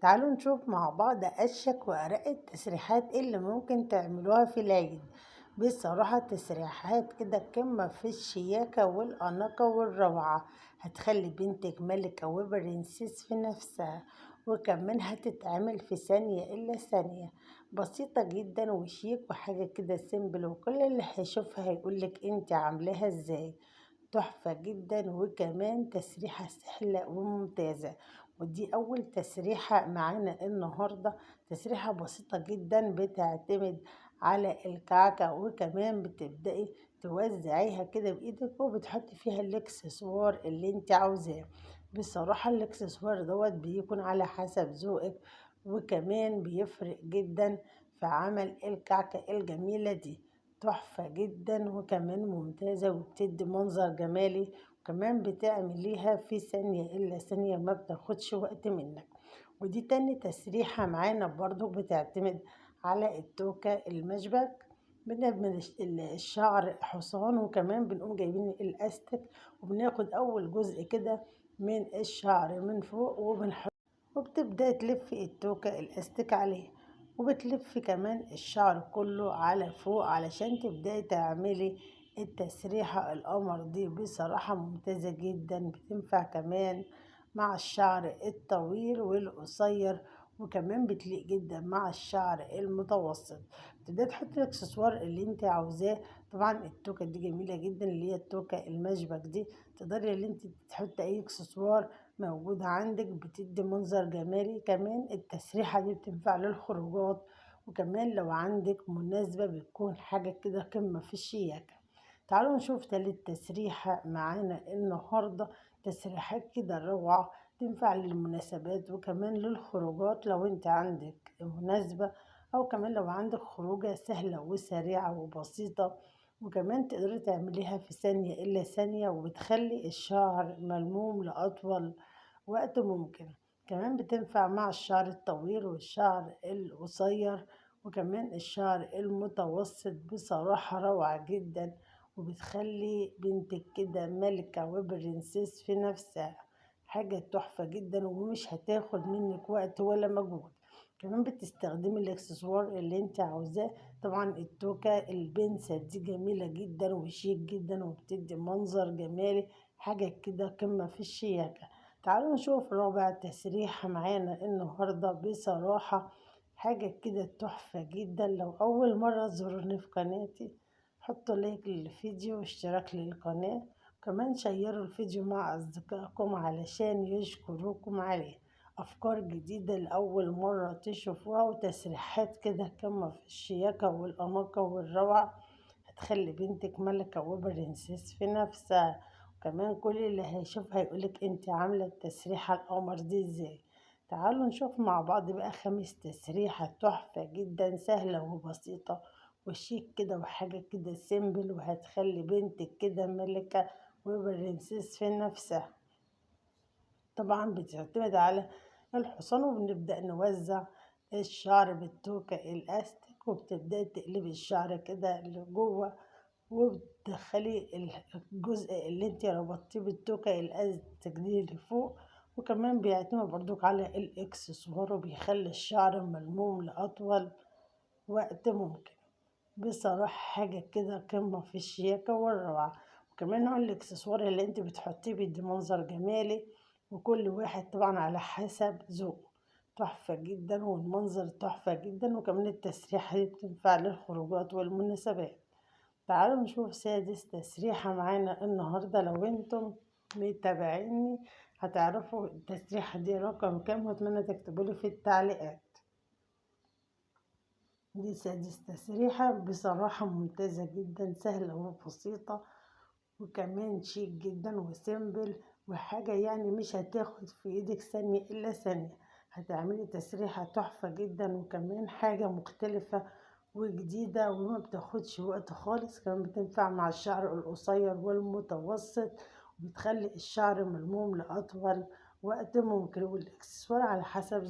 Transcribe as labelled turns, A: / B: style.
A: تعالوا نشوف مع بعض أشيك وأرق التسريحات اللي ممكن تعملوها في العيد. بصراحة تسريحات كده قمة في الشياكة والأناقة والروعة، هتخلي بنتك ملكة وبرنسيس في نفسها، وكمان هتتعمل في ثانية إلا ثانية. بسيطة جدا وشيك وحاجة كده سيمبل، وكل اللي هيشوفها هيقولك انت عاملاها ازاي. تحفة جدا، وكمان تسريحة سهلة وممتازة. ودي أول تسريحة معانا النهاردة. تسريحة بسيطة جدا بتعتمد على الكعكة، وكمان بتبدأي توزعيها كده بإيدك وبتحطي فيها الإكسسوار اللي انت عاوزاه. بصراحة الإكسسوار دوت بيكون على حسب ذوقك، وكمان بيفرق جدا في عمل الكعكة الجميلة دي. تحفة جدا وكمان ممتازة وبتدي منظر جمالي، وكمان بتعمليها في ثانية إلا ثانية، ما بتاخدش وقت منك. ودي تاني تسريحة معانا برضو بتعتمد على التوكة المشبك. بنعمل الشعر حصان، وكمان بنقوم جايبين الأستك وبناخد أول جزء كده من الشعر من فوق وبنحط، وبتبدأ تلف التوكة الأستك عليه، وبتلف كمان الشعر كله على فوق علشان تبدأي تعملي التسريحة القمر دي. بصراحة ممتازة جدا، بتنفع كمان مع الشعر الطويل والقصير، وكمان بتليق جدا مع الشعر المتوسط. تبدأي تحطي الاكسسوار اللي انت عاوزاه. طبعا التوكة دي جميلة جدا، اللي هي التوكة المشبك دي تقدري اللي انت تحطي اي اكسسوار موجودة عندك، بتدي منظر جمالي. كمان التسريحة دي بتنفع للخروجات، وكمان لو عندك مناسبة بتكون حاجة كده قمة في الشياكة. تعالوا نشوف تالت تسريحة معانا النهاردة. تسريحات كده روعة، تنفع للمناسبات وكمان للخروجات لو انت عندك مناسبة، او كمان لو عندك خروجة سهلة وسريعة وبسيطة، وكمان تقدري تعمليها في ثانية إلا ثانية، وبتخلي الشعر ملموم لأطول وقت ممكن. كمان بتنفع مع الشعر الطويل والشعر القصير، وكمان الشعر المتوسط. بصراحة روعة جدا، وبتخلي بنتك كده ملكة وبرنسيس في نفسها. حاجة تحفة جدا ومش هتاخد منك وقت ولا مجهود. كمان بتستخدمي الاكسسوار اللي انت عاوزاه. طبعا التوكة البنسة دي جميلة جدا وشيك جدا، وبتدي منظر جمالي، حاجة كده قمة في الشياكة. تعالوا نشوف رابع تسريحة معانا النهاردة. بصراحة حاجة كده تحفة جدا. لو أول مرة تزوروني في قناتي، حطوا لايك للفيديو واشتراك للقناة، كمان شيروا الفيديو مع أصدقائكم علشان يشكروكم عليه. أفكار جديدة لأول مرة تشوفوها، وتسريحات كده قمة في الشياكة والأناقة والروعة، هتخلي بنتك ملكة وبرنسيس في نفسها. وكمان كل اللي هيشوفها هيقولك انت عاملة التسريحة القمر دي ازاي. تعالوا نشوف مع بعض بقى خامس تسريحة تحفة جدا، سهلة وبسيطة وشيك كده، وحاجة كده سيمبل، وهتخلي بنتك كده ملكة وبرنسيس في نفسها. طبعا بتعتمد على الحصان، وبنبدأ نوزع الشعر بالتوكة الأستك، وبتبدأي تقلبي الشعر كده لجوه، وبتدخلي الجزء اللي انت ربطتيه بالتوكة الأستك دي لفوق. وكمان بيعتمد برضك على الإكسسوار، وبيخلي الشعر ملموم لأطول وقت ممكن. بصراحة حاجة كده قمة في الشياكة والروعة. وكمان نوع الإكسسوار اللي انت بتحطيه بيدي منظر جمالي، وكل واحد طبعا على حسب ذوقه. تحفة جدا، والمنظر تحفة جدا، وكمان التسريحة دي بتنفع للخروجات والمناسبات. تعالوا نشوف سادس تسريحة معانا النهاردة. لو انتم متابعيني هتعرفوا التسريحة دي رقم كام، واتمنى تكتبولي في التعليقات. دي سادس تسريحة. بصراحة ممتازة جدا، سهلة وبسيطة، وكمان شيك جدا وسيمبل، وحاجة يعني مش هتاخد في ايدك ثانية الا ثانية. هتعملي تسريحة تحفة جدا، وكمان حاجة مختلفة وجديدة وما بتاخدش وقت خالص. كمان بتنفع مع الشعر القصير والمتوسط، وبتخلي الشعر ملموم لأطول وقت ممكن، والاكسسوار على حسب